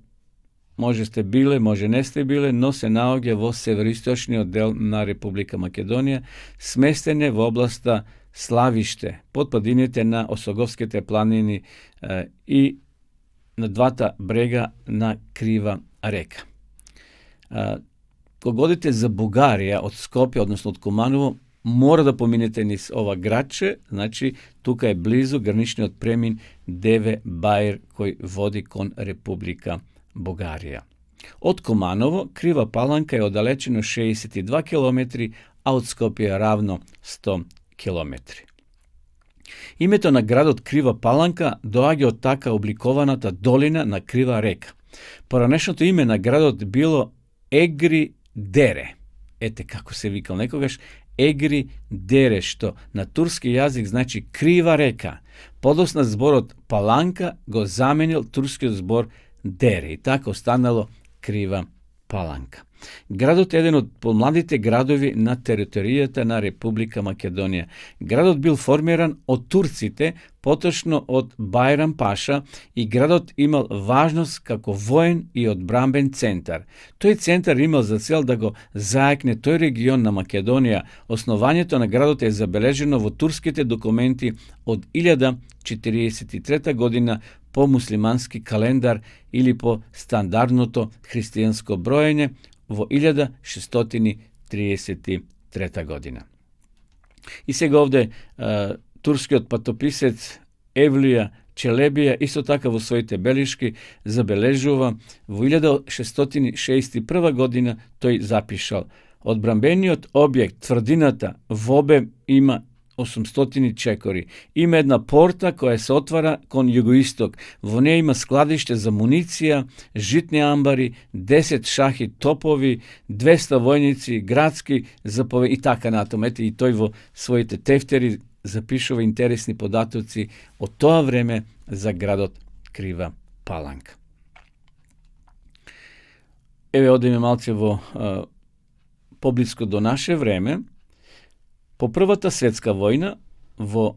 може сте биле, може не сте биле, но се наоѓа во североисточниот дел на Република Македонија, сместен е во областа Славиште, под падините на Осоговските планини и на двата брега на Крива река. Кога одите за Бугарија од Скопје, односно од Куманово, мора да поминете низ ова градче, значи тука е близу граничниот премин Деве Баир кој води кон Република Бугарија. Од Куманово Крива Паланка е оддалечено 62 километри, а од Скопје равно 100 километри. Името на градот Крива Паланка доаѓа од така обликованата долина на Крива река. Поранешното име на градот било Егри Дере. Ете како се викал некогаш Егри Дере, што на турски јазик значи крива река. Подосна зборот Паланка го заменил турскиот збор Дере и така останало Крива Паланка. Градот е еден од помладите градови на територијата на Република Македонија. Градот бил формиран од турците, поточно од Бајрам Паша, и градот имал важност како воен и одбранбен центар. Тој центар имал за цел да го заекне тој регион на Македонија. Основањето на градот е забележено во турските документи од 1043 година по муслимански календар или по стандардното христијанско броење во 1633 година. И сега овде турскиот патописец Евлија Челебија исто така во своите белишки забележува во 1661 година тој запишал: одбранбениот објект тврдината во обем има 800 чекори. Има една порта која се отвара кон југоисток. Во неја има складиште за муниција, житни амбари, 10 шахи топови, 200 војници, градски заповеди и така натаму. Ете и тој во своите тефтери запишува интересни податоци од тоа време за градот Крива Паланка. Одеме малце во поблиско до наше време. По Првата светска војна во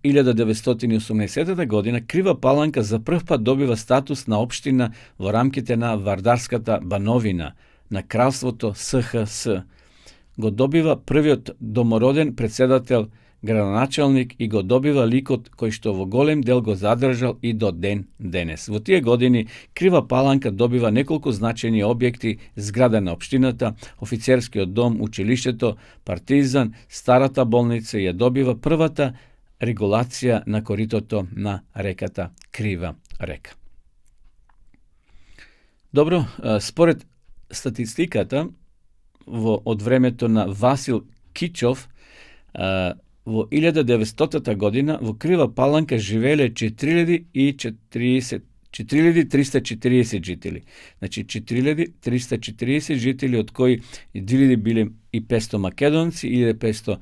1918 година Крива Паланка за прв пат добива статус на општина во рамките на Вардарската бановина на кралството СХС. Го добива првиот домороден председател, градоначалник, и го добива ликот кој што во голем дел го задржал и до ден денес. Во тие години Крива Паланка добива неколку значајни објекти: зграда на општината, офицерскиот дом, училиштето, партизан, старата болница, ја добива првата регулација на коритото на реката Крива река. Добро, според статистиката од времето на Васил Кичов, во 1900 година во Крива Паланка живееле 4340 жители. Значи 4340 жители, од кои 2000 биле и 500 македонци, 1500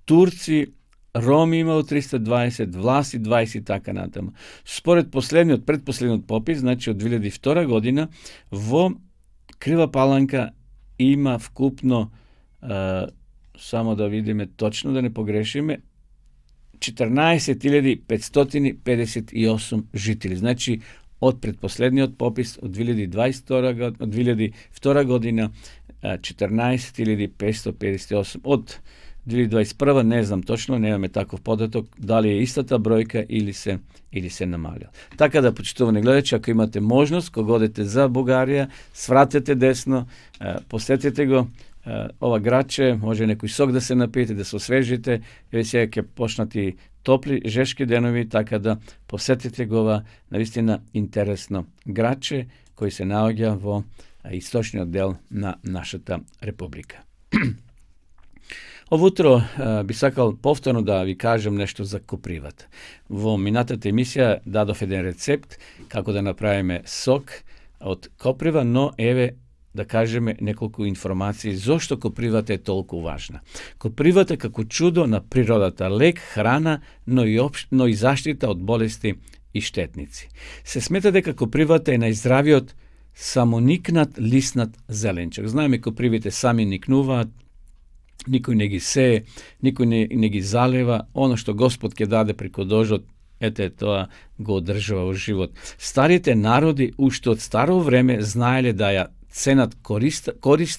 турци, Роми имало 320, власи 20 и така натаму. Според предпоследниот попис, значи од 2002 година, во Крива Паланка има вкупно, само да видиме точно, да не погрешиме, 14.558 жители. Значи, од предпоследниот попис, од 2002 година, 14.558. Од 2021 не знам точно, немаме таков податок, дали е истата бројка или се намалил. Така да, почитувани гледачи, ако имате можност, кога одите за Бугарија, свратете десно, посетете го, ова градче, може некој сок да се напиете, да се освежите, сега ќе почнати топли, жешки денови, така да посетите го ова наистина интересно градче, кој се наоѓа во источниот дел на нашата република. Ово утро би сакал повторно да ви кажем нешто за копривата. Во минатата емисија дадов еден рецепт како да направиме сок од коприва, но еве да кажеме неколку информации зошто копривата е толку важна. Копривата како чудо на природата, лек, храна, но и заштита од болести и штетници. Се смета дека копривата е најздравиот самоникнат лиснат зеленчак. Знаеме, копривите сами никнуваат, никој не ги сее, никој не ги залева, оно што Господ ќе даде преку дождот, ете тоа го одржува во живот. Старите народи уште од старо време знаеле да ја ценат користа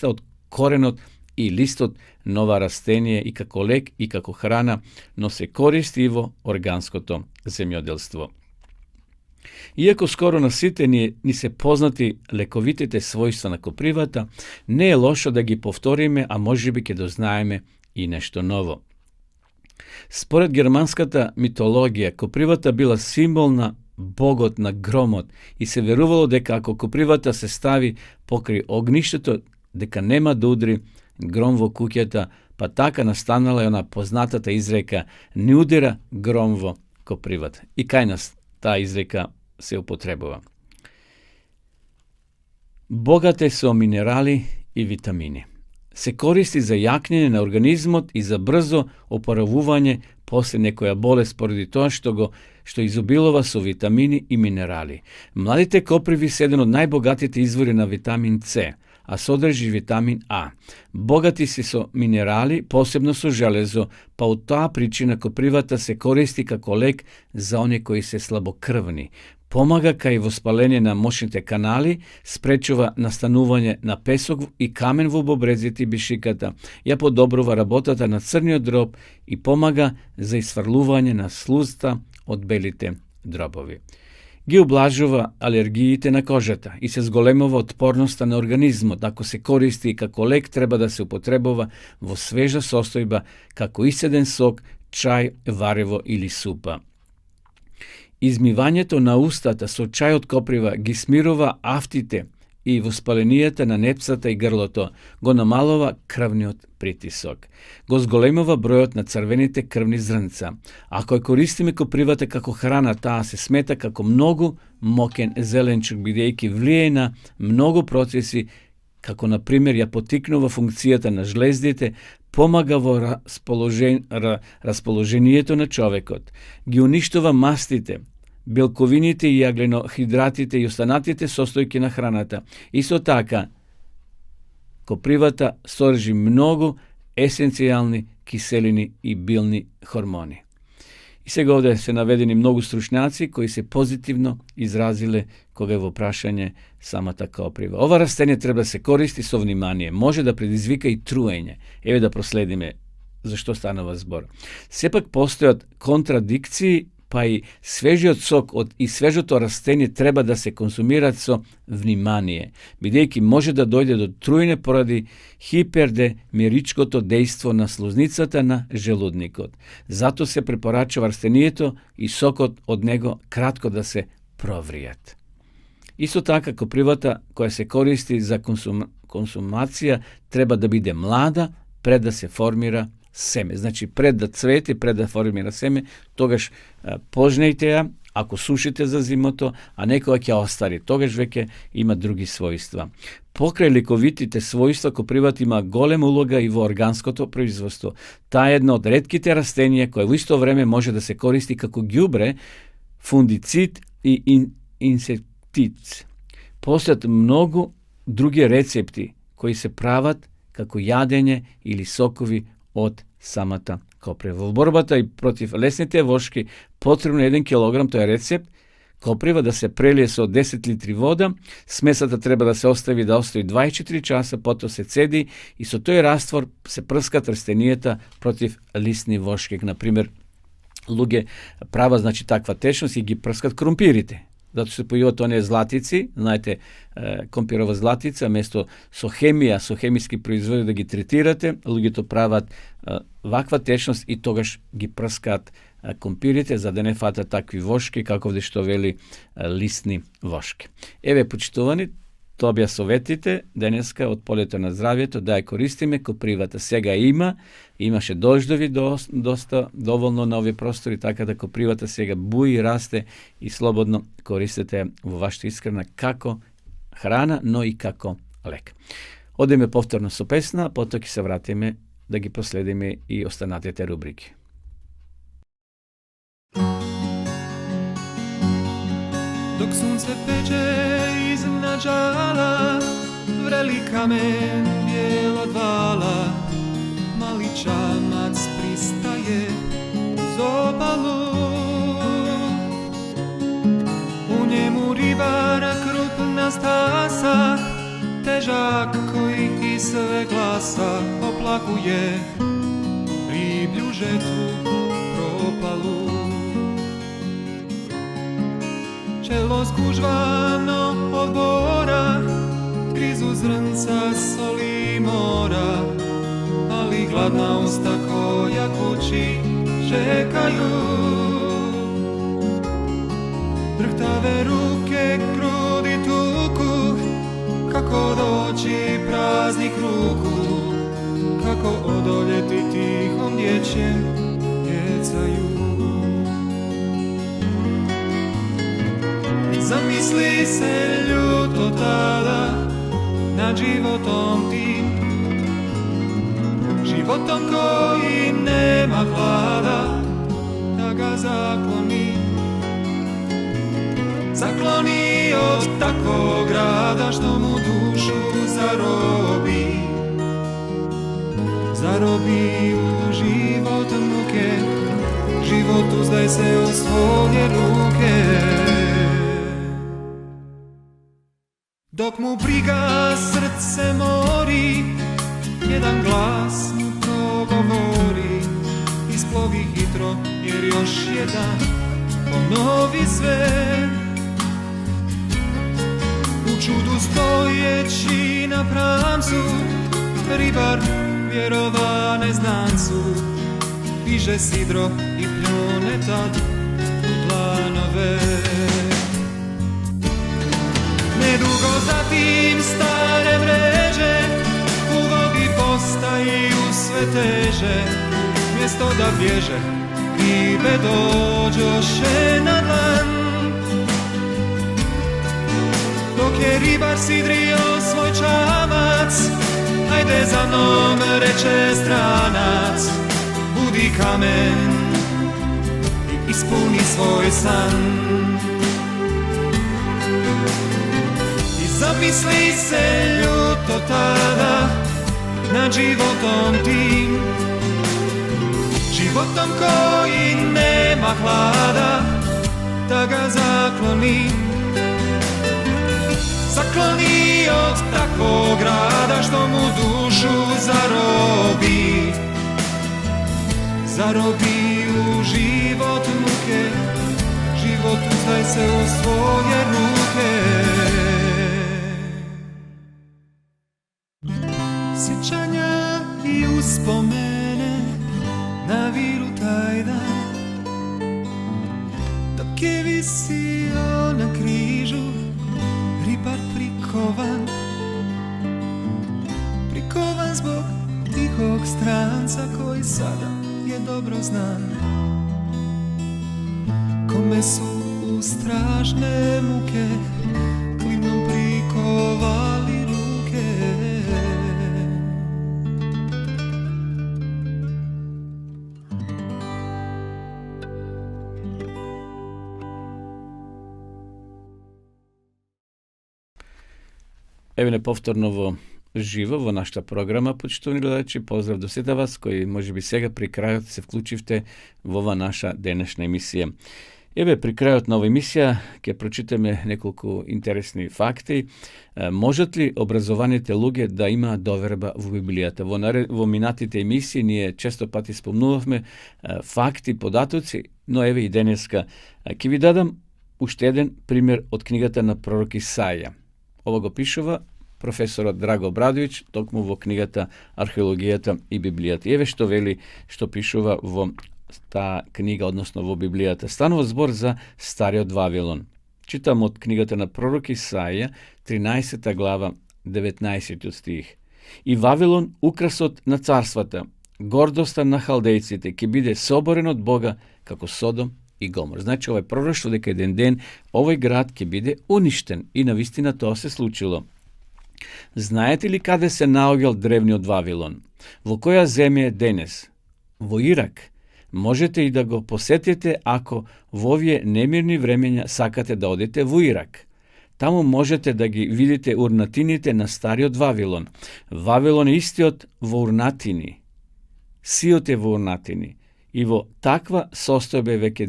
од коренот и листот на ова растение и како лек и како храна, но се користи и во органското земјоделство. Иако скоро на сите ни се познати лековитите својства на копривата, не е лошо да ги повториме, а можеби ќе дознаеме и нешто ново. Според германската митологија, копривата била символ на богот на громот и се верувало дека ако копривата се стави покрај огништето, дека нема да удри гром во куќата, па така настанала е она познатата изрека "Не удира гром во копривата". И кај нас таа изрека се употребува. Богате со минерали и витамини. Се користи за јакнење на организмот и за брзо опоравување после некоја болест поради тоа што изобилува со витамини и минерали. Младите коприви се еден од најбогатите извори на витамин С, а содржи витамин А. Богати се со минерали, посебно со железо, па од таа причина копривата се користи како лек за оние кои се слабокрвни. Помага кај воспаление на мошните канали, спречува настанување на песок и камен во бобрезите и бишиката, ја подобрува работата на црниот дроб и помага за исфрлување на слузта од белите дробови. Ги облажува алергиите на кожата и се зголемува отпорноста на организмот. Ако се користи како лек, треба да се употребува во свежа состојба, како иседен сок, чај, варево или супа. Измивањето на устата со чај од коприва ги смирува афтите и воспаленијата на непсата и грлото, го намалува крвниот притисок, го зголемува бројот на црвените крвни зрнца. Ако ја користиме копривата како храна, таа се смета како многу мокен зеленчук, бидејќи влие на многу процеси, како на пример ја потикнува функцијата на жлездите, помага во расположението на човекот, ги уништува мастите, белковините и јагленохидратите и останатите состојки на храната. Исто така, копривата содржи многу есенцијални киселини и билни хормони. И сега овде се наведени многу стручњаци кои се позитивно изразиле кога е во прашање самата коприва. Ова растение треба да се користи со внимание, може да предизвика и труење. Еве да проследиме зашто станува збор. Сепак постојат контрадикции pa i svežiot sok i svežoto rastenie treba da se konzumira so vнимание, бидејќи може да дојде до труење поради хипердемиричкото дејство на слузницата на желудникот. Зато се препорачува растението и сокот од него кратко да се провријат. Исто така, копривата која се користи за консумација треба да биде млада пред да се формира семе. Значи, пред да цвети, пред да формира семе, тогаш пожнејте ја, ако сушите за зимото, а некоја ќе остари, тогаш веќе има други својства. Покрај лековитите својства, копривата има голема улога и во органското производство. Таа е една од ретките растенија која во исто време може да се користи како ѓубре, фундицид и инсектицид. Постојат многу други рецепти кои се прават како јадење или сокови од самата коприва. Во борбата и против лесните вошки потребно 1 килограм, тој е рецепт, коприва да се прелие со 10 литри вода, смесата треба да се остави да остои 24 часа, потоа се цеди и со тој раствор се прскат растенијата против лисни вошки. Например, луѓе прават таква течност и ги прскат кромпирите. Затоа се појават оние златици, знаете, компирова златица, место со хемија, со хемиски производи да ги третирате, луѓето прават ваква течност и тогаш ги прскаат компирите за да не фатат такви вошки, како овде што вели лисни вошки. Еве, почитувани, тоа беа советите денеска од полето на здравието, да ја користиме копривата. Сега имаше дождови доста доволно на овие простори, така да копривата сега буи, расте и слободно користете во вашата исхрана како храна, но и како лек. Одеме повторно со песна, потоа ќе се вратиме да ги проследиме и останатите рубрики. Dok sunce peče iznad žala, vreli kamen bijel od vala, mali čamac pristaje uz obalu. U njemu ribara krupna stasa, težak koji iz sve glasa oplakuje riblju žetvu propalu. Čelo zgužvano od bora, grizu zrnca soli mora, ali gladna usta koja kući čekaju. Drhtave ruke grudi tuku, kako doći praznih ruku, kako odoljeti tihom dječjem djecaju. Zamisli se ljuto tada nad životom tim, životom koji nema hlada, da ga zakloni. Zakloni od takvog grada što mu dušu zarobi, zarobi u život muke, život uzdaj se u svoje ruke. Dok mu briga srce mori, jedan glas mu progovori, isplovi hitro jer još jedan ponovi sve. U čudu stojeći na pramcu, ribar vjerova neznancu, diže sidro i pljune tad u dlanove. Nedugo zatim stare mreže u vodi postaju sve teže, mjesto da bježe ribe dođoše na dlan. Dok je ribar sidrio svoj čamac, ajde za mnom, reče stranac, budi kamen i ispuni svoj san. Zamisli se ljuto tada nad životom tim, životom koji nema hlada, da ga zakloni. Zakloni od takvog grada što mu dušu zarobi, zarobi u život muke, uzdaj se u svoje ruke. Sjećanja i uspomene na vilu taj dan, dok je visio na križu ribar prikovan, prikovan zbog tihog stranca koji sada je dobro znan, kome su u strašne muke klimnom prikovali ruke. Evo nepovtornovo živo во нашата програма, почитувани гледачи, поздрав до сите вас кои може би сега при крајот се вклучивте во ова наша денешна емисија. Еве при крајот на оваа емисија ќе прочитаме неколку интересни факти. Можат ли образованите луѓе да имаат доверба во Библијата? Во минатите емисии ние често пати спомнувавме факти, податоци, но еве и денеска ќе ви дадам уште еден пример од книгата на пророк Исаја. Ова го пишува професорот Драго Брадовиќ токму во книгата Археологијата и Библијата. Еве што вели, што пишува во таа книга, односно во Библијата. Станува збор за Стариот Вавилон. Читам од книгата на пророк Исаја, 13 глава, 19 стих. И Вавилон, украсот на царствата, гордоста на халдејците, ќе биде соборен од Бога како Содом и Гомор. Значи, ова е пророштво дека еден ден овој град ќе биде уништен и навистина тоа се случило. Знаете ли каде се наоѓал древниот Вавилон? Во која земја е денес? Во Ирак. Можете и да го посетите ако во овие немирни времења сакате да одите во Ирак. Таму можете да ги видите урнатините на Стариот Вавилон. Вавилон е истиот во урнатини. Сиот е во урнатини. И во таква состојба е веќе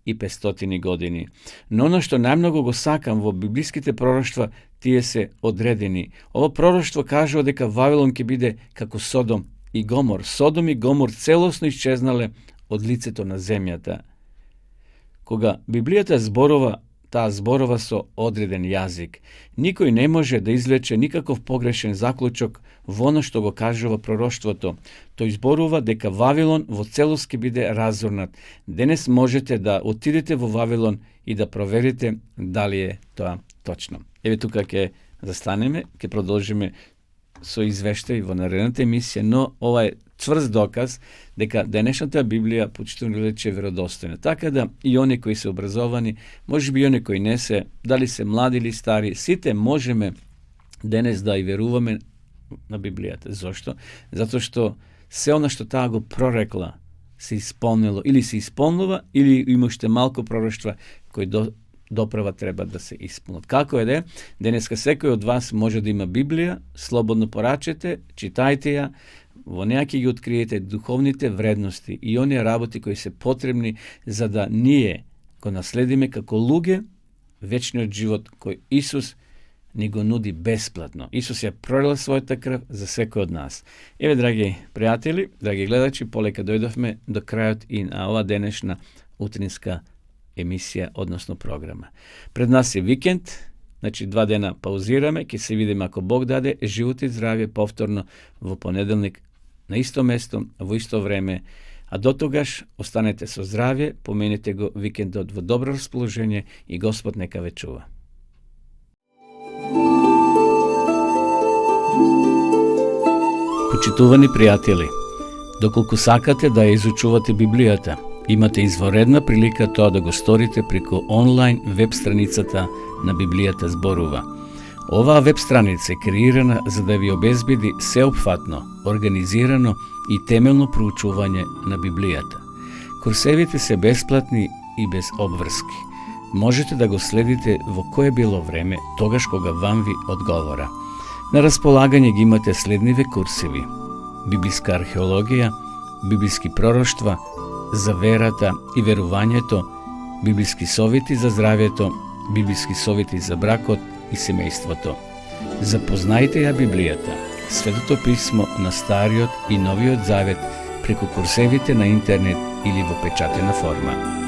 2500 години. Но оно што најмногу го сакам во библиските пророштва, тие се одредени. Ово пророштво кажува дека Вавилон ќе биде како Содом и Гомор. Содом и Гомор целосно исчезнале од лицето на земјата. Кога Библијата зборува, таа зборува со одреден јазик. Никој не може да извлече никаков погрешен заклучок во оно што го кажува пророштвото. Тој зборува дека Вавилон во целост ќе биде разорнат. Денес можете да отидете во Вавилон и да проверите дали е тоа точно. Еве тука ќе застанеме, ќе продолжиме со извештај во наредната емисија, но ова е цврст доказ дека денешната Библија почитувани гледачи е веродостојна. Така да и они кои се образовани, може би и они кои не се, дали се млади или стари, сите можеме денес да и веруваме на Библијата. Зошто? Затоа што се она што таа го прорекла се исполнило, или се исполнува, или има уште малку пророштва кои доправа треба да се исполнат. Како е да е, денеска секој од вас може да има Библија, слободно порачете, читајте ја, во неа ќе ги откриете духовните вредности и оние работи кои се потребни за да ние го наследиме како луѓе вечниот живот кој Исус ни го нуди бесплатно. Исус ја пролил својата крв за секој од нас. Еве, драги пријатели, драги гледачи, полека дојдовме до крајот и на ова денешна утринска емисија, односно програма. Пред нас е викенд, значи 2 дена паузираме, ќе се видиме ако Бог даде живот и здравје повторно во понеделник на исто место, во исто време. А до тогаш останете со здравје, помените го викендот во добро расположение и Господ нека ве чува. Почитувани пријатели, доколку сакате да ја изучувате Библијата, имате изворедна прилика тоа да го сторите преку онлайн веб страницата на Библијата зборува. Оваа веб страница е креирана за да ви обезбеди сеопфатно, организирано и темелно проучување на Библијата. Курсевите се бесплатни и без обврски. Можете да го следите во кое било време, тогаш кога вам ви одговора. На располагање ги имате следниве курсеви: библиска археологија, библиски пророштва, за верата и верувањето, библиски совети за здравјето, библиски совети за бракот и семејството. Запознајте ја Библијата, Светото писмо на Стариот и Новиот Завет преку курсевите на интернет или во печатена форма.